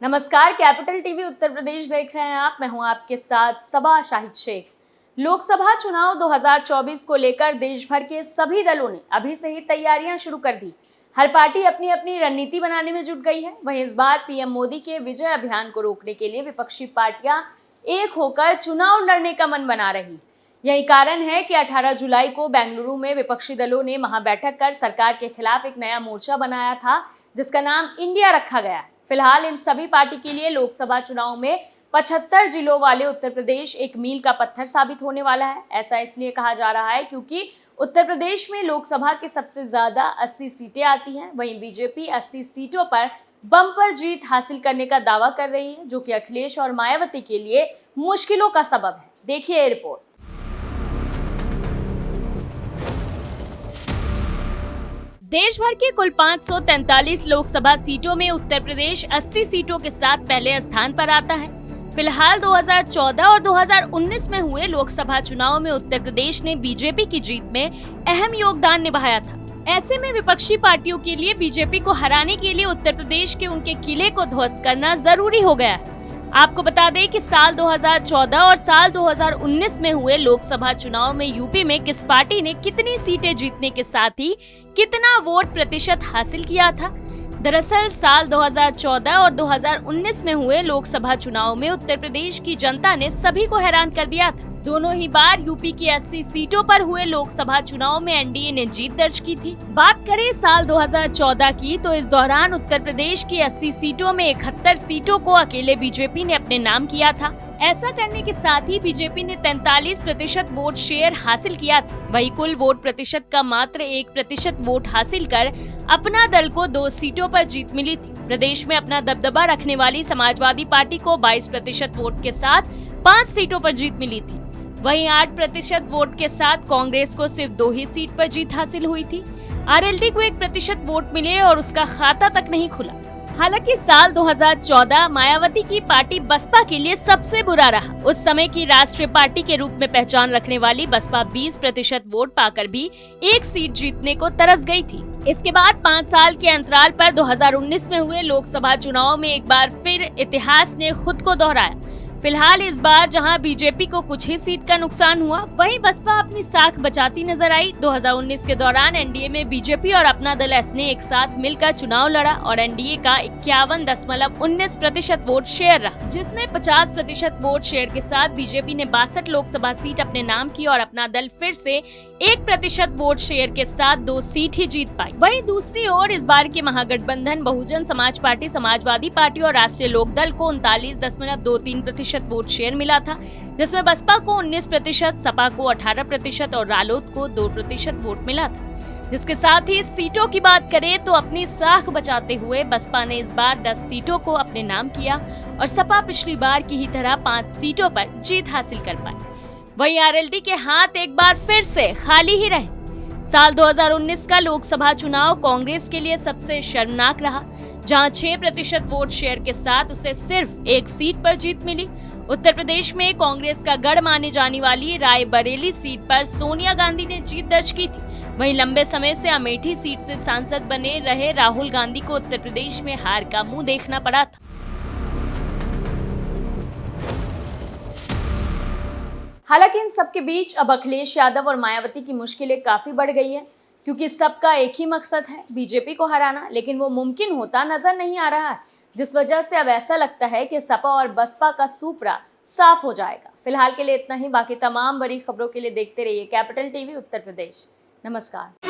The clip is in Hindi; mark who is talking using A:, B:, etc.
A: नमस्कार, कैपिटल टीवी उत्तर प्रदेश देख रहे हैं आप। मैं हूं आपके साथ सबा शाहिद शेख। लोकसभा चुनाव 2024 को लेकर देश भर के सभी दलों ने अभी से ही तैयारियां शुरू कर दी। हर पार्टी अपनी अपनी रणनीति बनाने में जुट गई है। वहीं इस बार पीएम मोदी के विजय अभियान को रोकने के लिए विपक्षी पार्टियां एक होकर चुनाव लड़ने का मन बना रही। यही कारण है कि 18 जुलाई को बेंगलुरु में विपक्षी दलों ने महाबैठक कर सरकार के खिलाफ एक नया मोर्चा बनाया था, जिसका नाम इंडिया रखा गया है। फिलहाल इन सभी पार्टी के लिए लोकसभा चुनाव में 75 जिलों वाले उत्तर प्रदेश एक मील का पत्थर साबित होने वाला है। ऐसा इसलिए कहा जा रहा है क्योंकि उत्तर प्रदेश में लोकसभा की सबसे ज्यादा 80 सीटें आती हैं। वहीं बीजेपी 80 सीटों पर बम्पर जीत हासिल करने का दावा कर रही है, जो कि अखिलेश और मायावती के लिए मुश्किलों का सबब है। देखिए रिपोर्ट। देश भर की कुल 543 लोकसभा सीटों में उत्तर प्रदेश 80 सीटों के साथ पहले स्थान पर आता है। फिलहाल 2014 और 2019 में हुए लोकसभा चुनाव में उत्तर प्रदेश ने बीजेपी की जीत में अहम योगदान निभाया था। ऐसे में विपक्षी पार्टियों के लिए बीजेपी को हराने के लिए उत्तर प्रदेश के उनके किले को ध्वस्त करना जरूरी हो गया है। आपको बता दें कि साल 2014 और साल 2019 में हुए लोकसभा चुनाव में यूपी में किस पार्टी ने कितनी सीटें जीतने के साथ ही कितना वोट प्रतिशत हासिल किया था। दरअसल साल 2014 और 2019 में हुए लोकसभा चुनाव में उत्तर प्रदेश की जनता ने सभी को हैरान कर दिया था। दोनों ही बार यूपी की 80 सीटों पर हुए लोकसभा चुनाव में एनडीए ने जीत दर्ज की थी। बात करें साल 2014 की, तो इस दौरान उत्तर प्रदेश की 80 सीटों में 71 सीटों को अकेले बीजेपी ने अपने नाम किया था। ऐसा करने के साथ ही बीजेपी ने 43% वोट शेयर हासिल किया था। वही कुल वोट प्रतिशत का मात्र 1% वोट हासिल कर अपना दल को 2 सीटों पर जीत मिली थी। प्रदेश में अपना दबदबा रखने वाली समाजवादी पार्टी को 22% वोट के साथ 5 सीटों पर जीत मिली थी। वहीं 8% वोट के साथ कांग्रेस को सिर्फ 2 ही सीट पर जीत हासिल हुई थी। आरएलडी को 1% वोट मिले और उसका खाता तक नहीं खुला। हालांकि साल 2014 मायावती की पार्टी बसपा के लिए सबसे बुरा रहा। उस समय की राष्ट्रीय पार्टी के रूप में पहचान रखने वाली बसपा 20% वोट पाकर भी 1 सीट जीतने को तरस गई थी। इसके बाद 5 साल के अंतराल पर 2019 में हुए लोकसभा चुनाव में एक बार फिर इतिहास ने खुद को दोहराया। फिलहाल इस बार जहां बीजेपी को कुछ ही सीट का नुकसान हुआ, वहीं बसपा अपनी साख बचाती नजर आई। 2019 के दौरान एनडीए में बीजेपी और अपना दल एस ने एक साथ मिलकर चुनाव लड़ा और एनडीए का 51.19% वोट शेयर रहा, जिसमें 50% वोट शेयर के साथ बीजेपी ने 62 लोकसभा सीट अपने नाम की और अपना दल फिर से 1% वोट शेयर के साथ 2 सीट ही जीत पाई। वहीं दूसरी ओर इस बार के महागठबंधन बहुजन समाज पार्टी, समाजवादी पार्टी और राष्ट्रीय लोकदल को 39.23% वोट शेयर मिला था, जिसमें बसपा को 19%, सपा को 18% और रालोद को 2% वोट मिला था। जिसके साथ ही सीटों की बात करें तो अपनी साख बचाते हुए बसपा ने इस बार 10 सीटों को अपने नाम किया और सपा पिछली बार की ही तरह 5 सीटों पर जीत हासिल कर पाई। वहीं आरएलडी के हाथ एक बार फिर से खाली ही रहे। साल 2019 का लोकसभा चुनाव कांग्रेस के लिए सबसे शर्मनाक रहा, जहां 6% वोट शेयर के साथ उसे सिर्फ 1 सीट पर जीत मिली। उत्तर प्रदेश में कांग्रेस का गढ़ माने जाने वाली रायबरेली सीट पर सोनिया गांधी ने जीत दर्ज की थी। वहीं लंबे समय से अमेठी सीट से सांसद बने रहे राहुल गांधी को उत्तर प्रदेश में हार का मुंह देखना पड़ा था। हालांकि इन सबके बीच अब अखिलेश यादव और मायावती की मुश्किलें काफी बढ़ गई है, क्योंकि सबका एक ही मकसद है, बीजेपी को हराना। लेकिन वो मुमकिन होता नजर नहीं आ रहा है, जिस वजह से अब ऐसा लगता है कि सपा और बसपा का सूपरा साफ हो जाएगा। फिलहाल के लिए इतना ही। बाकी तमाम बड़ी खबरों के लिए देखते रहिए कैपिटल टीवी उत्तर प्रदेश। नमस्कार।